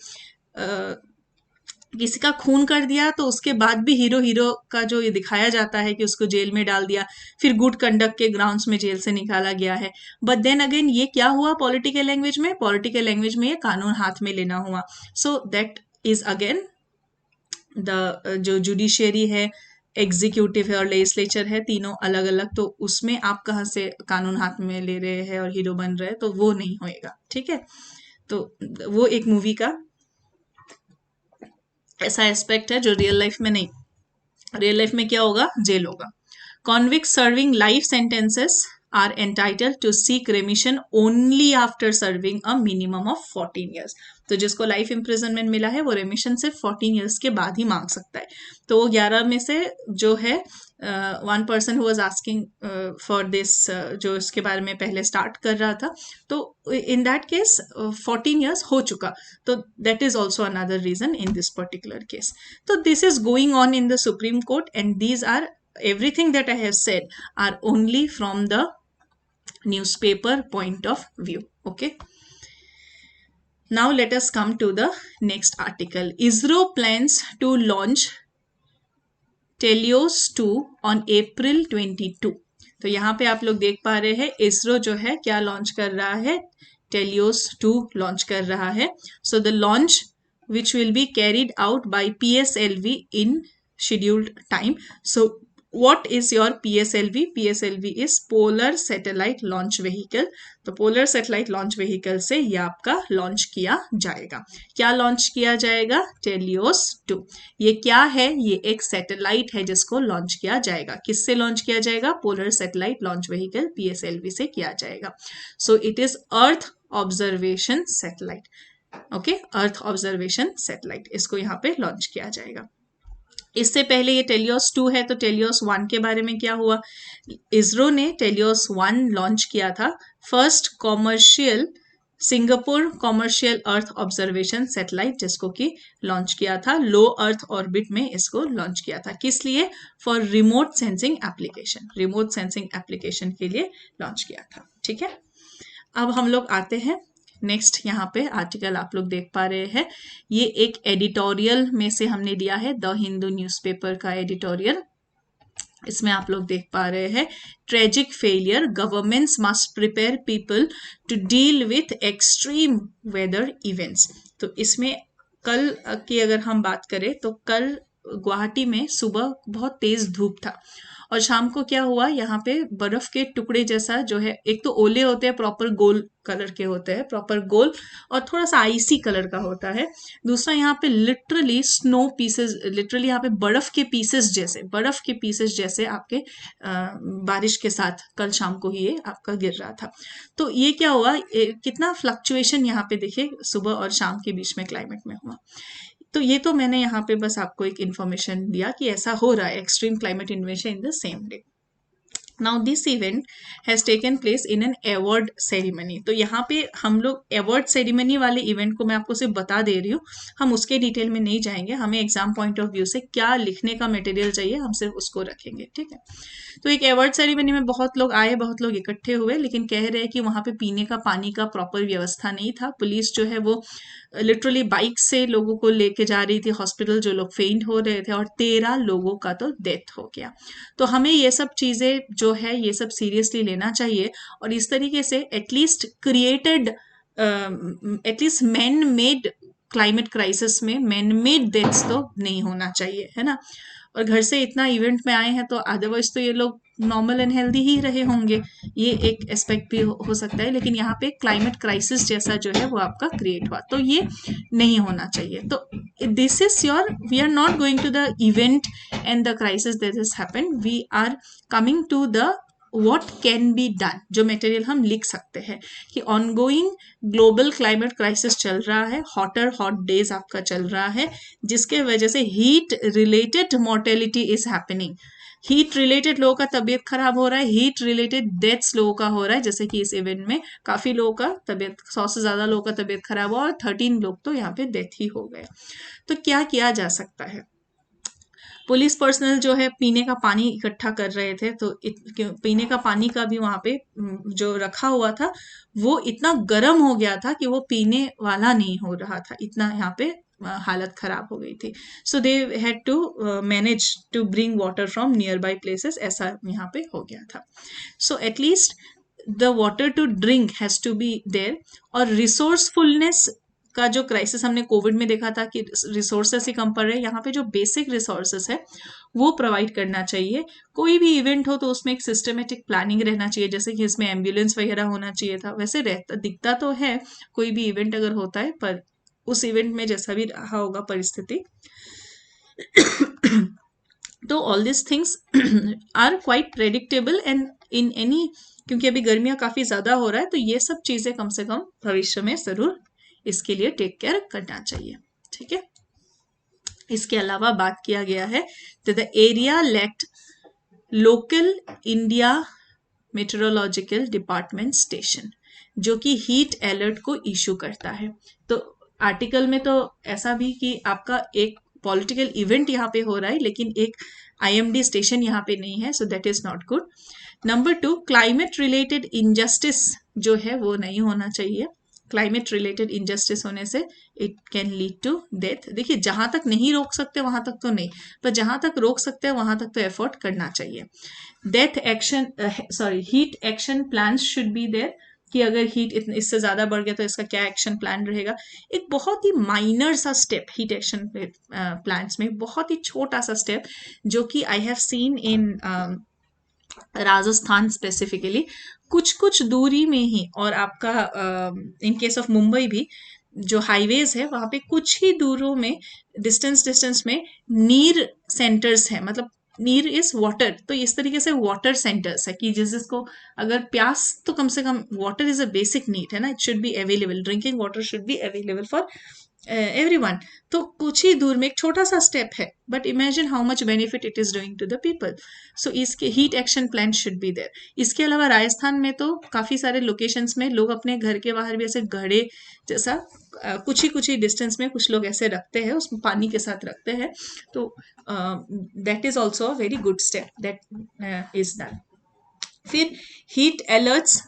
किसी का खून कर दिया तो उसके बाद भी हीरो का जो ये दिखाया जाता है कि उसको जेल में डाल दिया, फिर गुड कंडक्ट के ग्राउंड्स में जेल से निकाला गया है. बट देन अगेन ये क्या हुआ पॉलिटिकल लैंग्वेज में, पॉलिटिकल लैंग्वेज में ये कानून हाथ में लेना हुआ. So that is again the जो जुडिशियरी है, एग्जीक्यूटिव है और लेजिस्लेचर है, तीनों अलग अलग, तो उसमें आप कहाँ से कानून हाथ में ले रहे हैं और हीरो बन रहे हैं, तो वो नहीं होएगा. ठीक है, तो वो एक मूवी का ऐसा एस्पेक्ट है जो रियल लाइफ में नहीं. रियल लाइफ में क्या होगा, जेल होगा. Convicts serving life sentences are entitled to seek remission only after serving a minimum of 14 years. तो जिसको लाइफ इम्प्रिजनमेंट मिला है वो रेमिशन सिर्फ 14 years के बाद ही मांग सकता है. तो वो 11 में से जो है one person who was asking for this, जो इसके बारे में पहले स्टार्ट कर रहा था, तो इन दैट केस 14 years हो चुका. तो that is also another reason in this particular case. तो this is going on in the Supreme Court and these are everything that I have said are only from the newspaper point of view. Okay, now let us come to the next article. ISRO plans to launch Telios 2 on April 22. तो यहाँ पे आप लोग देख पा रहे हैं इसरो जो है क्या लॉन्च कर रहा है, टेलियोस 2 लॉन्च कर रहा है. So the launch which will be carried out by PSLV in scheduled time. So what is your PSLV? PSLV is Polar Satellite Launch Vehicle. तो पोलर सैटेलाइट लॉन्च व्हीकल से ये आपका लॉन्च किया जाएगा. क्या लॉन्च किया जाएगा? टेलियोस 2. ये क्या है? ये एक सैटेलाइट है जिसको लॉन्च किया जाएगा. किससे लॉन्च किया जाएगा? Polar satellite launch vehicle PSLV से किया जाएगा. So it is earth observation satellite. Okay, earth observation satellite, इसको यहाँ पे लॉन्च किया जाएगा. इससे पहले ये टेलियोस 2 है, तो टेलियोस 1 के बारे में क्या हुआ? इसरो ने टेलियोस 1 लॉन्च किया था, first commercial Singapore commercial earth observation satellite, जिसको कि लॉन्च किया था लो अर्थ ऑर्बिट में. इसको लॉन्च किया था किस लिए? For remote sensing application. Remote sensing application के लिए लॉन्च किया था. ठीक है, अब हम लोग आते हैं नेक्स्ट. यहाँ पे आर्टिकल आप लोग देख पा रहे हैं, ये एक एडिटोरियल में से हमने लिया है, द हिंदू न्यूज़पेपर का एडिटोरियल. इसमें आप लोग देख पा रहे हैं, tragic failure, governments must prepare people to deal with extreme weather events. तो इसमें कल की अगर हम बात करें तो कल गुवाहाटी में सुबह बहुत तेज धूप था और शाम को क्या हुआ, यहाँ पे बर्फ के टुकड़े जैसा जो है, एक तो ओले होते हैं प्रॉपर गोल कलर के होते हैं, प्रॉपर गोल, और थोड़ा सा आइसी कलर का होता है। दूसरा यहाँ पे लिटरली स्नो पीसेस, लिटरली यहाँ पे बर्फ के पीसेस जैसे आपके बारिश के साथ कल शाम को ही ये आपका गिर रहा था। तो ये क्या हुआ, कितना फ्लक्चुएशन यहाँ पे देखिए सुबह और शाम के बीच में क्लाइमेट में हुआ। तो ये तो मैंने यहाँ पे बस आपको एक इन्फॉर्मेशन दिया कि ऐसा हो रहा है, extreme climate इन्वेशन in the same day. Now this event has taken place in an award ceremony. तो यहाँ पे हम लोग अवार्ड सेरेमनी वाले इवेंट को मैं आपको सिर्फ बता दे रही हूँ, हम उसके डिटेल में नहीं जाएंगे। हमें एग्जाम पॉइंट ऑफ व्यू से क्या लिखने का मटेरियल चाहिए, हम सिर्फ उसको रखेंगे, ठीक है। तो एक अवार्ड सेरेमनी में बहुत लोग आए, बहुत लोग इकट्ठे हुए, लेकिन कह रहे हैं कि वहां पे पीने का पानी का प्रॉपर व्यवस्था नहीं था। पुलिस जो है वो लिटरली बाइक से लोगों को लेके जा रही थी हॉस्पिटल, जो लोग फेंट हो रहे थे, और 13 लोगों का तो डेथ हो गया। तो हमें ये सब चीजें जो है ये सब सीरियसली लेना चाहिए, और इस तरीके से at least at least man made climate crisis में मैन मेड डेथ्स तो नहीं होना चाहिए, है ना। और घर से इतना इवेंट में आए हैं तो अदरवाइज तो ये लोग नॉर्मल एंड हेल्दी ही रहे होंगे, ये एक एस्पेक्ट भी हो सकता है। लेकिन यहाँ पे क्लाइमेट क्राइसिस जैसा जो है वो आपका क्रिएट हुआ, तो ये नहीं होना चाहिए। तो this is your, we are not going to the event and the crisis that has happened, we are coming to the what can be done, जो मटेरियल हम लिख सकते हैं कि ऑनगोइंग ग्लोबल क्लाइमेट क्राइसिस चल रहा है, हॉट डेज आपका चल रहा है, जिसके वजह से heat related mortality is happening. Heat related लोगों का तबीयत खराब हो रहा है, हीट रिलेटेड डेथ्स लोगों का हो रहा है, जैसे कि इस इवेंट में काफी लोगों का तबीयत, 100 से ज्यादा लोगों का तबीयत खराब हुआ और 13 लोग तो यहाँ पे डेथ ही हो गए। तो क्या किया जा सकता है, पुलिस पर्सनल जो है पीने का पानी इकट्ठा कर रहे थे, तो पीने का पानी का भी वहां पे जो रखा हुआ था वो इतना गर्म हो गया था कि वो पीने वाला नहीं हो रहा था, इतना यहाँ पे हालत खराब हो गई थी। So they had to manage to bring water from nearby places, ऐसा यहाँ पे हो गया था। So at least the water to drink has to be there. और रिसोर्सफुलनेस का जो क्राइसिस हमने कोविड में देखा था कि रिसोर्सेस ही कम पड़ रहे हैं, यहाँ पे जो बेसिक रिसोर्सेस है वो प्रोवाइड करना चाहिए। कोई भी इवेंट हो तो उसमें एक सिस्टमेटिक प्लानिंग रहना चाहिए, जैसे कि इसमें एम्बुलेंस वगैरह होना चाहिए था, वैसे रहता दिखता तो है कोई भी इवेंट अगर होता है, पर उस इवेंट में जैसा भी रहा होगा परिस्थिति तो all this things are quite predictable and in any, क्योंकि अभी गर्मियां काफी ज्यादा हो रहा है, तो ये सब चीजें कम से कम भविष्य में जरूर इसके लिए टेक केयर करना चाहिए, ठीक है। इसके अलावा बात किया गया है the area late local India meteorological department station, जो कि हीट अलर्ट को इशू करता है। तो आर्टिकल में तो ऐसा भी कि आपका एक पॉलिटिकल इवेंट यहाँ पे हो रहा है, लेकिन एक IMD स्टेशन यहाँ पे नहीं है, so that is not good. Number 2, climate related injustice जो है वो नहीं होना चाहिए। क्लाइमेट रिलेटेड इनजस्टिस होने से it can lead to death. देखिए जहां तक नहीं रोक सकते वहां तक तो नहीं, पर जहां तक रोक सकते हैं वहां तक तो एफर्ट करना चाहिए। Death action heat action plan should be there, कि अगर हीट इससे ज्यादा बढ़ गया तो इसका क्या एक्शन प्लान रहेगा। एक बहुत ही माइनर सा स्टेप हीट एक्शन प्लान्स में, बहुत ही छोटा सा स्टेप, जो कि I have seen in Rajasthan specifically, कुछ कुछ दूरी में ही, और आपका इन केस ऑफ मुंबई भी जो हाईवेज है वहां पे कुछ ही दूरों में डिस्टेंस में नीर सेंटर्स है, मतलब नीर इज वाटर, तो इस तरीके से वाटर सेंटर्स है कि जिसको अगर प्यास, तो कम से कम water is a basic need है ना, it should be available, drinking water should be available for everyone. तो कुछ ही दूर में एक छोटा सा स्टेप है, but imagine how much benefit it is doing to the people. So इसके heat action plan should be there. इसके अलावा राजस्थान में तो काफी सारे लोकेशंस में लोग अपने घर के बाहर भी ऐसे घड़े जैसा कुछ ही डिस्टेंस में कुछ लोग ऐसे रखते हैं, उसमें पानी के साथ रखते हैं, तो that is also a very good step that is done. फिर हीट अलर्ट्स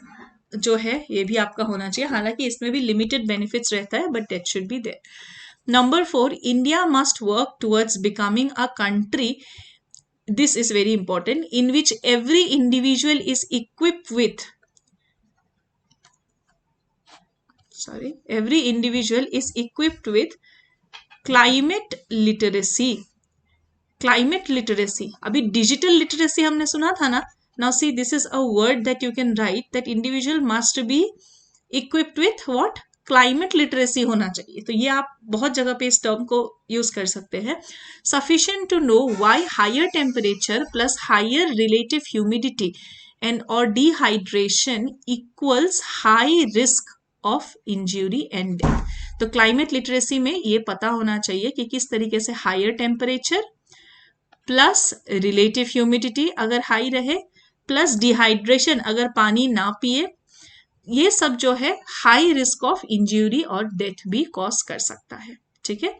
जो है ये भी आपका होना चाहिए, हालांकि इसमें भी लिमिटेड बेनिफिट्स रहता है, but that should be there. Number 4, India must work towards becoming a country, this is very important, in which every individual is equipped with climate literacy, climate literacy, अभी डिजिटल लिटरेसी हमने सुना था ना. Now see this is a word that you can write, that individual must be equipped with what, climate literacy होना चाहिए. तो ये आप बहुत जगह पे इस टर्म को यूज कर सकते हैं. Sufficient to know why higher temperature plus higher relative humidity and और dehydration equals high risk of injury and death. तो क्लाइमेट लिटरेसी में ये पता होना चाहिए कि किस तरीके से higher temperature plus relative humidity अगर हाई रहे, प्लस डिहाइड्रेशन अगर पानी ना पिए, ये सब जो है हाई रिस्क ऑफ इंजरी और डेथ भी कॉज कर सकता है. ठीक है.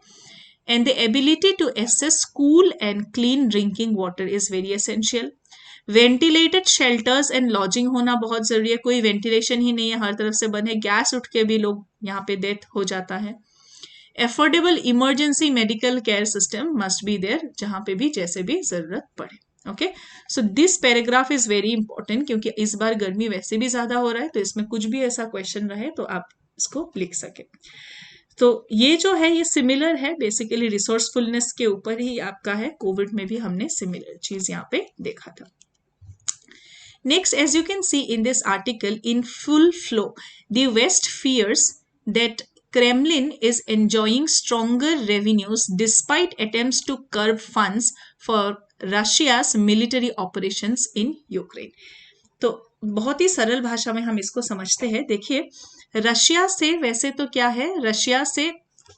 And the ability to access cool and clean drinking water is very essential. Ventilated shelters and lodging होना बहुत जरूरी है. कोई वेंटिलेशन ही नहीं है, हर तरफ से बंद है, गैस उठ के भी लोग यहाँ पे डेथ हो जाता है. Affordable emergency medical care system must be there, जहां पे भी जैसे भी जरूरत पड़े. Okay, so this paragraph is very important, क्योंकि इस बार गर्मी वैसे भी ज्यादा हो रहा है, तो इसमें कुछ भी ऐसा क्वेश्चन रहे तो आप इसको लिख सके. तो ये जो है ये सिमिलर है, बेसिकली रिसोर्सफुलनेस के ऊपर ही आपका है. कोविड में भी हमने सिमिलर चीज यहाँ पे देखा था. Next, as you can see in this article, in full flow, the West fears that Kremlin is enjoying stronger revenues despite attempts to curb funds for Russia's military operations in Ukraine. तो बहुत ही सरल भाषा में हम इसको समझते हैं. देखिए, रशिया से वैसे तो क्या है, रशिया से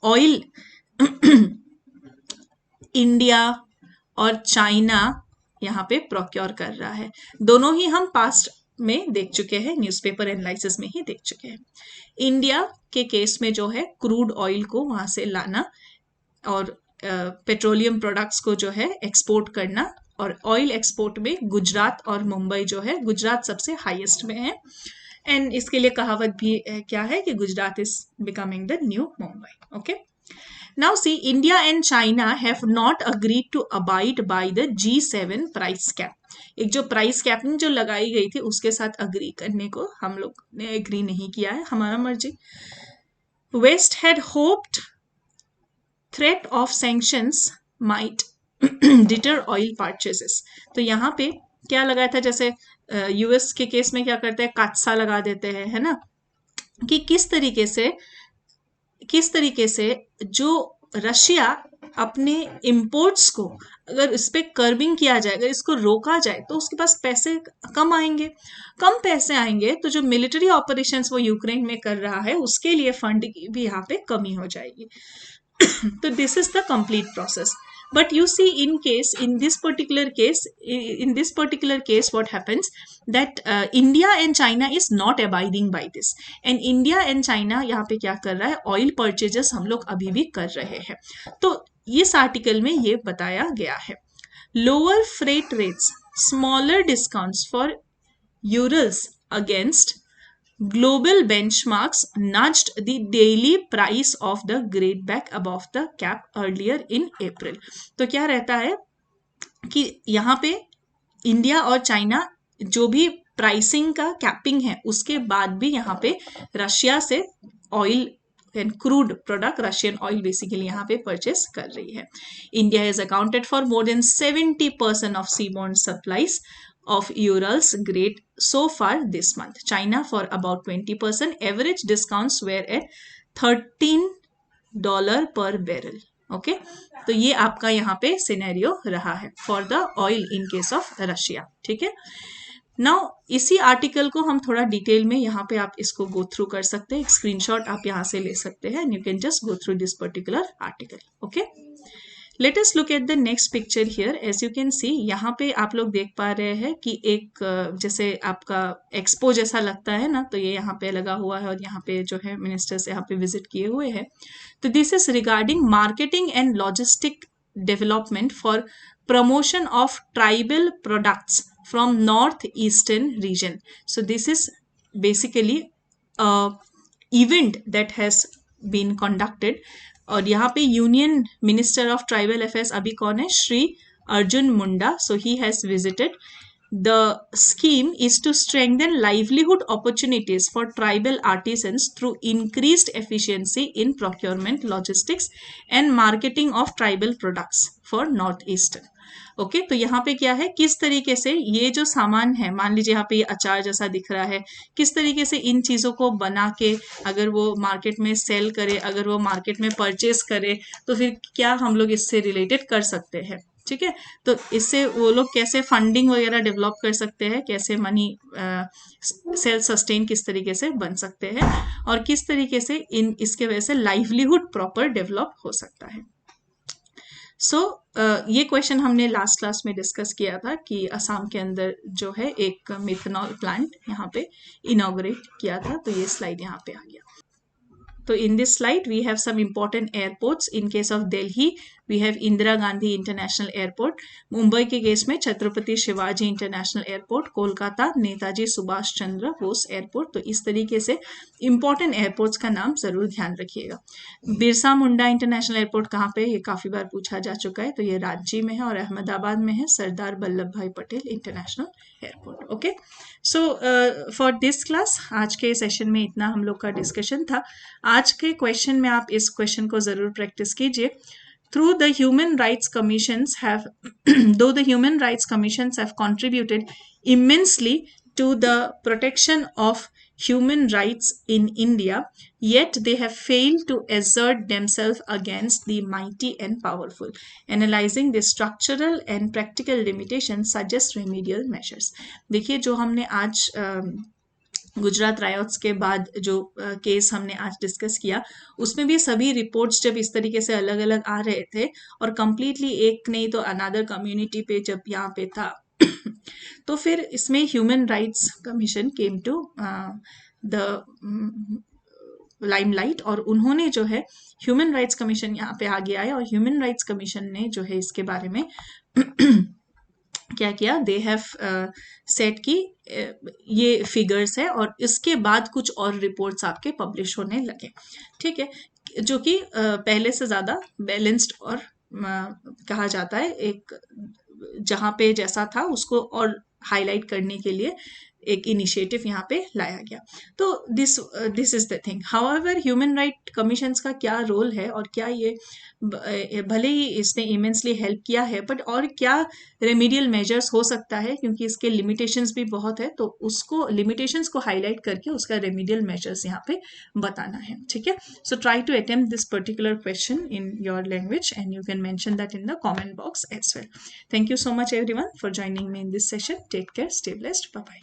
ऑयल इंडिया और चाइना यहाँ पे प्रोक्योर कर रहा है. दोनों ही हम पास्ट में देख चुके हैं, न्यूज़पेपर एनालिसिस में ही देख चुके हैं. इंडिया के केस में जो है क्रूड ऑयल को वहां से लाना और पेट्रोलियम प्रोडक्ट्स को जो है एक्सपोर्ट करना, और ऑयल एक्सपोर्ट में गुजरात और मुंबई जो है, गुजरात सबसे हाईएस्ट में है. एंड इसके लिए कहावत भी क्या है कि Gujarat is becoming the new Mumbai. Okay, now see, India and China have not agreed to abide by the G7 price cap. एक जो प्राइस कैपिंग जो लगाई गई थी उसके साथ अग्री करने को हम लोग ने एग्री नहीं किया है, हमारा मर्जी. West had hoped threat of sanctions might deter oil purchases. तो यहाँ पे क्या लगाया था, जैसे यूएस के केस में क्या करते हैं, कात्सा लगा देते हैं, है ना, कि किस तरीके से जो रशिया अपने इंपोर्ट्स को अगर इस पे कर्बिंग किया जाए, अगर इसको रोका जाए, तो उसके पास पैसे कम आएंगे. कम पैसे आएंगे तो जो मिलिट्री ऑपरेशंस वो यूक्रेन में कर रहा है उसके लिए फंड की भी यहाँ पे कमी हो जाएगी. तो this is the complete process. But you see, in this particular case, what happens that India and China is not abiding by this. And India and China यहाँ पे क्या कर रहा है, ऑयल परचेजेस हम लोग अभी भी कर रहे हैं. तो इस आर्टिकल में ये बताया गया है. Lower freight rates, smaller discounts for URLs against global benchmarks nudged the daily price of the greenback above the cap earlier in April. तो क्या रहता है कि यहाँ पे इंडिया और चाइना जो भी प्राइसिंग का कैपिंग है उसके बाद भी यहाँ पे रशिया से oil and crude product, Russian oil basically यहाँ पे परचेस कर रही है. India has accounted for more than 70% of seaborne supplies of Urals grade so far this month. China for about 20%. Average discounts were at $13 per barrel. Okay, तो ये आपका यहाँ पे सिनेरियो रहा है for the oil in case of Russia. ठीक है. Now इसी आर्टिकल को हम थोड़ा डिटेल में यहाँ पे आप इसको गो थ्रू कर सकते हैं. एक स्क्रीनशॉट आप यहाँ से ले सकते हैं. You can just go through this particular article. Okay. Let us look at the next picture here. As you can see, यहाँ पे आप लोग देख पा रहे हैं कि एक जैसे आपका एक्सपो जैसा लगता है ना, तो ये यहाँ पे लगा हुआ है और यहाँ पे जो है मिनिस्टर्स यहाँ पे विजिट किए हुए हैं. तो this is regarding marketing and logistic development for promotion of tribal products from north eastern region. So this is basically event that has been conducted. और यहाँ पे union minister of tribal affairs अभी कौन है, Shri Arjun Munda. So he has visited The scheme is to strengthen livelihood opportunities for tribal artisans through increased efficiency in procurement, logistics and marketing of tribal products for northeastern. Okay तो यहाँ पे क्या है, किस तरीके से ये जो सामान है, मान लीजिए यहाँ पे ये अचार जैसा दिख रहा है, किस तरीके से इन चीज़ों को बना के अगर वो मार्केट में सेल करे, अगर वो मार्केट में परचेस करे, तो फिर क्या हम लोग इससे रिलेटेड कर सकते हैं। ठीक है, तो इससे वो लोग कैसे फंडिंग वगैरह डेवलप कर सकते हैं, कैसे मनी सेल्फ सस्टेन किस तरीके से बन सकते हैं, और किस तरीके से इसके वजह से लाइवलीहुड प्रॉपर डेवलप हो सकता है। ये क्वेश्चन हमने लास्ट क्लास में डिस्कस किया था कि असम के अंदर जो है एक मिथेनॉल प्लांट यहाँ पे इनॉग्रेट किया था, तो ये स्लाइड यहाँ पे आ गया। So in this slide we have some important airports. In case of Delhi we have Indira Gandhi International Airport, Mumbai के केस में Chhatrapati Shivaji international airport, Kolkata Netaji Subhash Chandra Bose airport. तो इस तरीके से इंपॉर्टेंट एयरपोर्ट्स का नाम जरूर ध्यान रखिएगा। बिरसा मुंडा इंटरनेशनल एयरपोर्ट कहाँ पे, ये काफी बार पूछा जा चुका है, तो ये रांची में है, और अहमदाबाद में है सरदार वल्लभ भाई Patel international airport. Okay, so for this class आज के सेशन में इतना हम लोग का डिस्कशन था। आज के क्वेश्चन में आप इस क्वेश्चन को जरूर प्रैक्टिस कीजिए। Through the human rights commissions have, though the human rights commissions have contributed immensely to the protection of human rights in India, yet they have failed to assert themselves against the mighty and powerful. Analyzing the structural and practical limitations suggests remedial measures. देखिए जो हमने आज Gujarat riots के बाद जो case हमने आज discuss किया, उसमें भी सभी रिपोर्ट्स जब इस तरीके से अलग अलग आ रहे थे और कंप्लीटली एक नहीं तो अनदर कम्युनिटी पे जब यहाँ पे था तो फिर इसमें human rights commission came to the limelight, और उन्होंने जो है ह्यूमन राइट्स कमीशन यहाँ पे आगे आए, और ह्यूमन राइट्स कमीशन ने जो है इसके बारे में क्या किया, दे हैव सेट की ये फिगर्स है, और इसके बाद कुछ और रिपोर्ट्स आपके पब्लिश होने लगे। ठीक है, जो कि पहले से ज़्यादा बैलेंस्ड और कहा जाता है, एक जहाँ पे जैसा था उसको और हाईलाइट करने के लिए एक इनिशिएटिव यहाँ पे लाया गया। तो this is the thing. However human right commissions का क्या रोल है, और क्या ये भले ही इसने इमेंसली हेल्प किया है, बट और क्या रेमेडियल मेजर्स हो सकता है, क्योंकि इसके लिमिटेशंस भी बहुत है, तो उसको लिमिटेशंस को हाईलाइट करके उसका रेमेडियल मेजर्स यहाँ पे बताना है। ठीक है, so try to attempt this particular question in your language and you can mention that in the comment box as well. Thank you so much everyone for joining me in this session. Take care, stay blessed, bye bye.